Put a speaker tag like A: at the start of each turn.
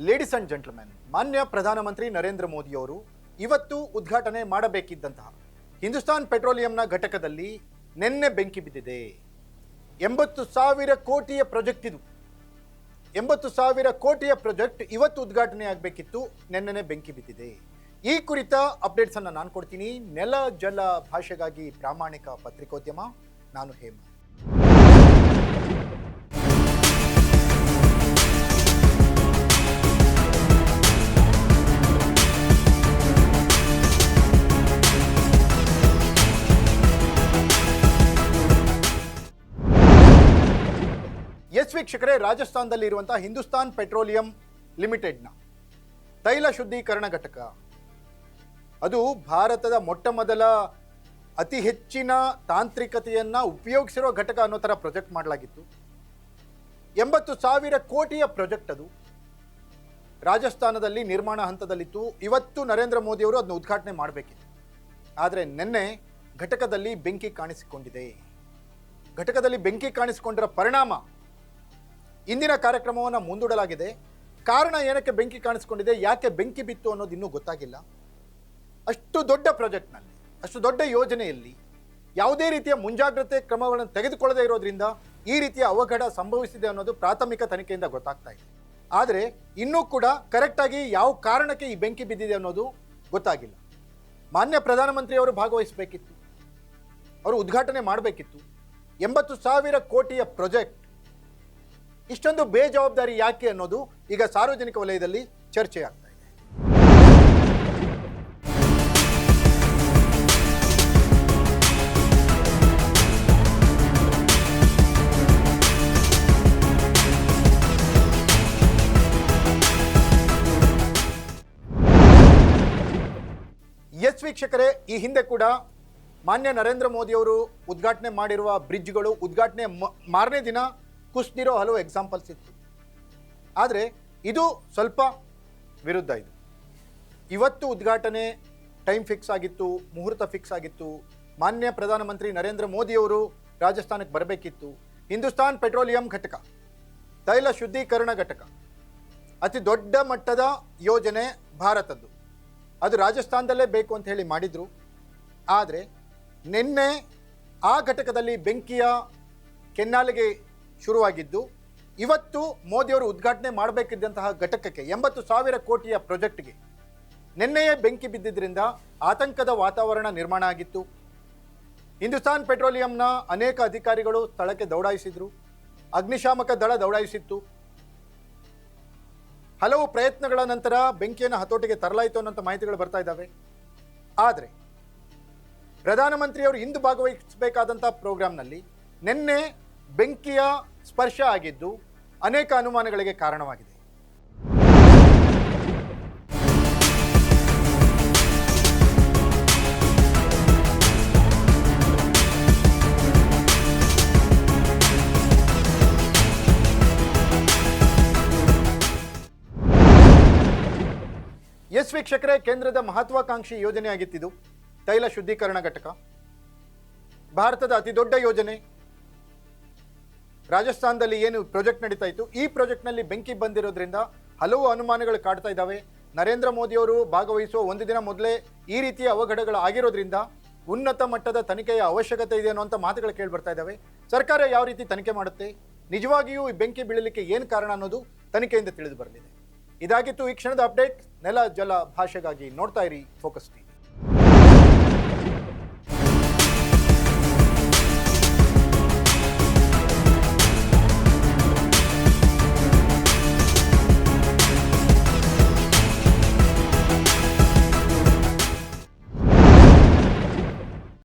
A: Ladies and gentlemen, ಮಾನ್ಯ ಪ್ರಧಾನಮಂತ್ರಿ ನರೇಂದ್ರ ಮೋದಿ ಅವರು ಇವತ್ತು ಉದ್ಘಾಟನೆ ಮಾಡಬೇಕಿದ್ದಂತಹ ಹಿಂದೂಸ್ತಾನ್ ಪೆಟ್ರೋಲಿಯಂನ ಘಟಕದಲ್ಲಿ ನಿನ್ನೆ ಬೆಂಕಿ ಬಿದ್ದಿದೆ. 80,000 ಕೋಟಿಯ ಪ್ರಾಜೆಕ್ಟ್ ಇದು. 80,000 ಕೋಟಿಯ ಪ್ರಾಜೆಕ್ಟ್ ಇವತ್ತು ಉದ್ಘಾಟನೆ ಆಗಬೇಕಿತ್ತು, ನಿನ್ನೆನೆ ಬೆಂಕಿ ಬಿದ್ದಿದೆ. ಈ ಕುರಿತ ಅಪ್ಡೇಟ್ಸ್ ಅನ್ನು ನಾನು ಕೊಡ್ತೀನಿ. ನೆಲ ಜಲ ಭಾಷೆಗಾಗಿ ಪ್ರಾಮಾಣಿಕ ಪತ್ರಿಕೋದ್ಯಮ, ನಾನು ಹೇಮಂತ್. ಎಸ್ ವೀಕ್ಷಕರೇ, ರಾಜಸ್ಥಾನದಲ್ಲಿ ಇರುವಂತಹ ಹಿಂದೂಸ್ತಾನ್ ಪೆಟ್ರೋಲಿಯಂ ಲಿಮಿಟೆಡ್ನ ತೈಲ ಶುದ್ಧೀಕರಣ ಘಟಕ, ಅದು ಭಾರತದ ಮೊಟ್ಟ ಮೊದಲ ಅತಿ ಹೆಚ್ಚಿನ ತಾಂತ್ರಿಕತೆಯನ್ನ ಉಪಯೋಗಿಸಿರೋ ಘಟಕ ಅನ್ನೋ ಥರ ಪ್ರಾಜೆಕ್ಟ್ ಮಾಡಲಾಗಿತ್ತು. 80,000 ಕೋಟಿಯ ಪ್ರಾಜೆಕ್ಟ್ ಅದು ರಾಜಸ್ಥಾನದಲ್ಲಿ ನಿರ್ಮಾಣ ಹಂತದಲ್ಲಿತ್ತು. ಇವತ್ತು ನರೇಂದ್ರ ಮೋದಿ ಅವರು ಅದನ್ನು ಉದ್ಘಾಟನೆ ಮಾಡಬೇಕಿತ್ತು. ಆದರೆ ನಿನ್ನೆ ಘಟಕದಲ್ಲಿ ಬೆಂಕಿ ಕಾಣಿಸಿಕೊಂಡಿದೆ. ಘಟಕದಲ್ಲಿ ಬೆಂಕಿ ಕಾಣಿಸಿಕೊಂಡಿರೋ ಪರಿಣಾಮ ಇಂದಿನ ಕಾರ್ಯಕ್ರಮವನ್ನು ಮುಂದೂಡಲಾಗಿದೆ. ಕಾರಣ ಏನಕ್ಕೆ ಬೆಂಕಿ ಕಾಣಿಸಿಕೊಂಡಿದೆ, ಯಾಕೆ ಬೆಂಕಿ ಬಿತ್ತು ಅನ್ನೋದು ಇನ್ನೂ ಗೊತ್ತಾಗಿಲ್ಲ. ಅಷ್ಟು ದೊಡ್ಡ ಪ್ರಾಜೆಕ್ಟ್ನಲ್ಲಿ, ಅಷ್ಟು ದೊಡ್ಡ ಯೋಜನೆಯಲ್ಲಿ ಯಾವುದೇ ರೀತಿಯ ಮುಂಜಾಗ್ರತೆ ಕ್ರಮಗಳನ್ನು ತೆಗೆದುಕೊಳ್ಳದೇ ಇರೋದ್ರಿಂದ ಈ ರೀತಿಯ ಅವಘಡ ಸಂಭವಿಸಿದೆ ಅನ್ನೋದು ಪ್ರಾಥಮಿಕ ತನಿಖೆಯಿಂದ ಗೊತ್ತಾಗ್ತಾ ಇದೆ. ಆದರೆ ಇನ್ನೂ ಕೂಡ ಕರೆಕ್ಟಾಗಿ ಯಾವ ಕಾರಣಕ್ಕೆ ಈ ಬೆಂಕಿ ಬಿದ್ದಿದೆ ಅನ್ನೋದು ಗೊತ್ತಾಗಿಲ್ಲ. ಮಾನ್ಯ ಪ್ರಧಾನಮಂತ್ರಿಯವರು ಭಾಗವಹಿಸಬೇಕಿತ್ತು, ಅವರು ಉದ್ಘಾಟನೆ ಮಾಡಬೇಕಿತ್ತು. 80,000 ಕೋಟಿಯ ಪ್ರಾಜೆಕ್ಟ್ ಇಷ್ಟೊಂದು ಬೇಜವಾಬ್ದಾರಿ ಯಾಕೆ ಅನ್ನೋದು ಈಗ ಸಾರ್ವಜನಿಕ ವಲಯದಲ್ಲಿ ಚರ್ಚೆ ಆಗ್ತಾ ಇದೆ. ಎಸ್ ವೀಕ್ಷಕರೇ, ಈ ಹಿಂದೆ ಕೂಡ ಮಾನ್ಯ ನರೇಂದ್ರ ಮೋದಿ ಅವರು ಉದ್ಘಾಟನೆ ಮಾಡಿರುವ ಬ್ರಿಡ್ಜ್ಗಳು ಉದ್ಘಾಟನೆ ಮಾರನೇ ದಿನ ಕುಸಿದಿರೋ ಹಲವು ಎಕ್ಸಾಂಪಲ್ಸ್ ಇತ್ತು. ಆದರೆ ಇದು ಸ್ವಲ್ಪ ವಿರುದ್ಧ. ಇದು ಇವತ್ತು ಉದ್ಘಾಟನೆ ಟೈಮ್ ಫಿಕ್ಸ್ ಆಗಿತ್ತು, ಮುಹೂರ್ತ ಫಿಕ್ಸ್ ಆಗಿತ್ತು. ಮಾನ್ಯ ಪ್ರಧಾನಮಂತ್ರಿ ನರೇಂದ್ರ ಮೋದಿಯವರು ರಾಜಸ್ಥಾನಕ್ಕೆ ಬರಬೇಕಿತ್ತು. ಹಿಂದೂಸ್ತಾನ್ ಪೆಟ್ರೋಲಿಯಂ ಘಟಕ, ತೈಲ ಶುದ್ಧೀಕರಣ ಘಟಕ, ಅತಿ ದೊಡ್ಡ ಮಟ್ಟದ ಯೋಜನೆ ಭಾರತದ್ದು. ಅದು ರಾಜಸ್ಥಾನದಲ್ಲೇ ಬೇಕು ಅಂತ ಹೇಳಿ ಮಾಡಿದ್ರು. ಆದರೆ ನಿನ್ನೆ ಆ ಘಟಕದಲ್ಲಿ ಬೆಂಕಿಯ ಕೆನ್ನಾಲಿಗೆ ಶುರುವಾಗಿದ್ದು, ಇವತ್ತು ಮೋದಿಯವರು ಉದ್ಘಾಟನೆ ಮಾಡಬೇಕಿದ್ದಂತಹ ಘಟಕಕ್ಕೆ 80,000 ಕೋಟಿಯ ಪ್ರಾಜೆಕ್ಟ್ಗೆ ನಿನ್ನೆಯೇ ಬೆಂಕಿ ಬಿದ್ದಿದ್ದರಿಂದ ಆತಂಕದ ವಾತಾವರಣ ನಿರ್ಮಾಣ ಆಗಿತ್ತು. ಹಿಂದೂಸ್ತಾನ್ ಪೆಟ್ರೋಲಿಯಂನ ಅನೇಕ ಅಧಿಕಾರಿಗಳು ಸ್ಥಳಕ್ಕೆ ದೌಡಾಯಿಸಿದ್ರು, ಅಗ್ನಿಶಾಮಕ ದಳ ದೌಡಾಯಿಸಿತ್ತು. ಹಲವು ಪ್ರಯತ್ನಗಳ ನಂತರ ಬೆಂಕಿಯನ್ನು ಹತೋಟಿಗೆ ತರಲಾಯಿತು ಅನ್ನೋಂಥ ಮಾಹಿತಿಗಳು ಬರ್ತಾ ಇದ್ದಾವೆ. ಆದರೆ ಪ್ರಧಾನಮಂತ್ರಿಯವರು ಇಂದು ಭಾಗವಹಿಸಬೇಕಾದಂಥ ಪ್ರೋಗ್ರಾಂನಲ್ಲಿ ನಿನ್ನೆ ಬೆಂಕಿಯ ಸ್ಪರ್ಶ ಆಗಿದ್ದು ಅನೇಕ ಅನುಮಾನಗಳಿಗೆ ಕಾರಣವಾಗಿದೆ. ಎಸ್ ವೀಕ್ಷಕರೇ, ಕೇಂದ್ರದ ಮಹತ್ವಾಕಾಂಕ್ಷಿ ಯೋಜನೆ ಆಗಿತ್ತಿದು ತೈಲ ಶುದ್ಧೀಕರಣ ಘಟಕ. ಭಾರತದ ಅತಿ ದೊಡ್ಡ ಯೋಜನೆ. ರಾಜಸ್ಥಾನದಲ್ಲಿ ಏನು ಪ್ರಾಜೆಕ್ಟ್ ನಡೀತಾ ಇತ್ತು, ಈ ಪ್ರಾಜೆಕ್ಟ್ನಲ್ಲಿ ಬೆಂಕಿ ಬಂದಿರೋದ್ರಿಂದ ಹಲವು ಅನುಮಾನಗಳು ಕಾಡ್ತಾ ಇದ್ದಾವೆ. ನರೇಂದ್ರ ಮೋದಿಯವರು ಭಾಗವಹಿಸುವ ಒಂದು ದಿನ ಮೊದಲೇ ಈ ರೀತಿಯ ಅವಘಡಗಳು ಆಗಿರೋದ್ರಿಂದ ಉನ್ನತ ಮಟ್ಟದ ತನಿಖೆಯ ಅವಶ್ಯಕತೆ ಇದೆ ಅನ್ನುವಂಥ ಮಾತುಗಳು ಕೇಳಿ ಬರ್ತಾ ಇದ್ದಾವೆ. ಸರ್ಕಾರ ಯಾವ ರೀತಿ ತನಿಖೆ ಮಾಡುತ್ತೆ, ನಿಜವಾಗಿಯೂ ಈ ಬೆಂಕಿ ಬೀಳಲಿಕ್ಕೆ ಏನು ಕಾರಣ ಅನ್ನೋದು ತನಿಖೆಯಿಂದ ತಿಳಿದು ಬರಲಿದೆ. ಇದಾಗಿತ್ತು ಈ ಕ್ಷಣದ ಅಪ್ಡೇಟ್. ನೆಲ ಜಲ ಭಾಷೆಗಾಗಿ ನೋಡ್ತಾ ಇರಿ ಫೋಕಸ್ ಟಿವಿ.